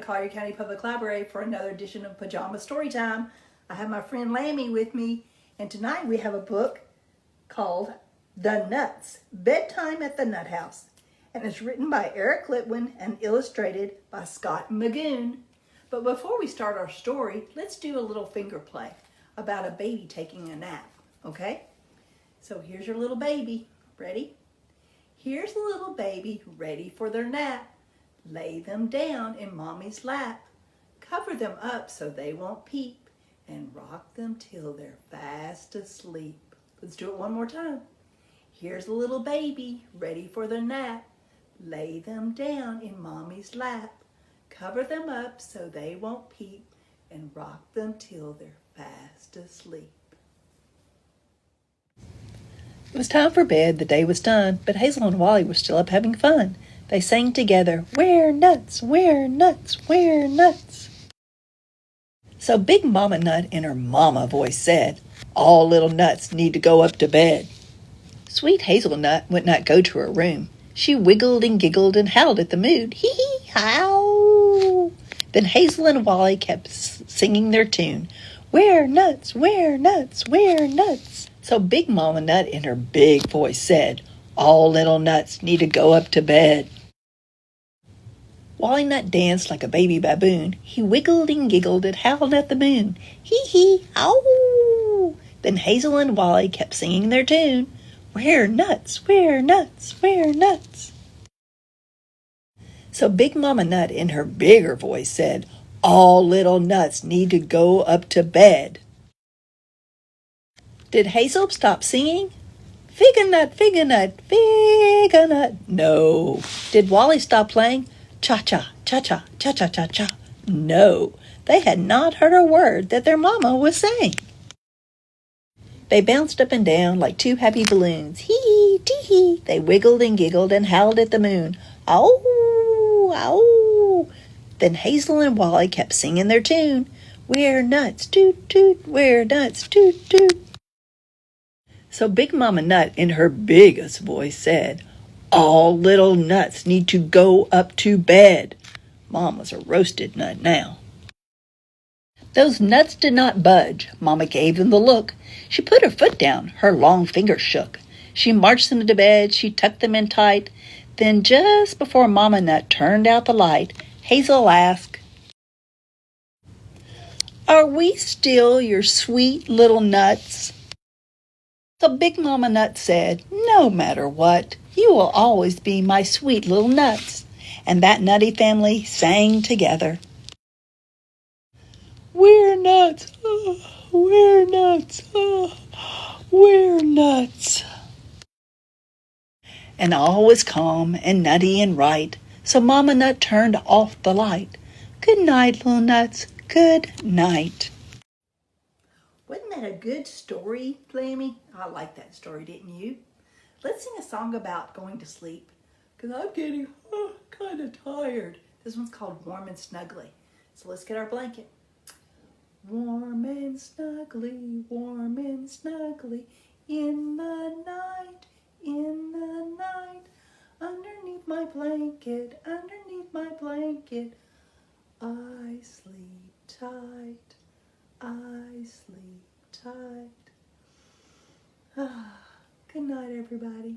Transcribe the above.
Collier County Public Library for another edition of Pajama Storytime. I have my friend Lammy with me, and tonight we have a book called The Nuts, Bedtime at the Nut House. And it's written by Eric Litwin and illustrated by Scott Magoon. But before we start our story, let's do a little finger play about a baby taking a nap, okay? So here's your little baby. Ready? Here's a little baby ready for their nap. Lay them down in mommy's lap. Cover them up so they won't peep, and rock them till they're fast asleep. Let's do it one more time. Here's a little baby ready for their nap. Lay them down in mommy's lap. Cover them up so they won't peep, and rock them till they're fast asleep. It was time for bed, the day was done, but Hazel and Wally were still up having fun. They sang together, "We're nuts, we're nuts, we're nuts." So Big Mama Nut in her mama voice said, "All little nuts need to go up to bed." Sweet Hazelnut would not go to her room. She wiggled and giggled and howled at the moon. Hee-hee, how! Then Hazel and Wally kept singing their tune, "We're nuts, we're nuts, we're nuts." So Big Mama Nut in her big voice said, "All little nuts need to go up to bed." Wally Nut danced like a baby baboon. He wiggled and giggled and howled at the moon. Hee-hee, ow! Then Hazel and Wally kept singing their tune, "We're nuts, we're nuts, we're nuts." So Big Mama Nut in her bigger voice said, "All little nuts need to go up to bed." Did Hazel stop singing? Fig-a-nut, fig-a-nut, fig-a-nut. No. Did Wally stop playing? Cha-cha, cha-cha, cha-cha-cha-cha. No. They had not heard a word that their mama was saying. They bounced up and down like two happy balloons. Hee-hee, tee-hee. They wiggled and giggled and howled at the moon. Ow, ow. Then Hazel and Wally kept singing their tune. "We're nuts, toot, toot, we're nuts, toot, toot." So Big Mama Nut in her biggest voice said, "All little nuts need to go up to bed." Mama's a roasted nut now. Those nuts did not budge. Mama gave them the look. She put her foot down. Her long fingers shook. She marched them to bed. She tucked them in tight. Then just before Mama Nut turned out the light, Hazel asked, "Are we still your sweet little nuts?" So Big Mama Nut said, "No matter what, you will always be my sweet little nuts." And that nutty family sang together. "We're nuts, oh, we're nuts, oh, we're nuts." And all was calm and nutty and right, so Mama Nut turned off the light. Good night, little nuts, good night. Wasn't that a good story, Lammy? I liked that story, didn't you? Let's sing a song about going to sleep, because I'm getting kind of tired. This one's called Warm and Snuggly. So let's get our blanket. Warm and snuggly, in the night, underneath my blanket, I sleep tight, I sleep tight. Good night, everybody.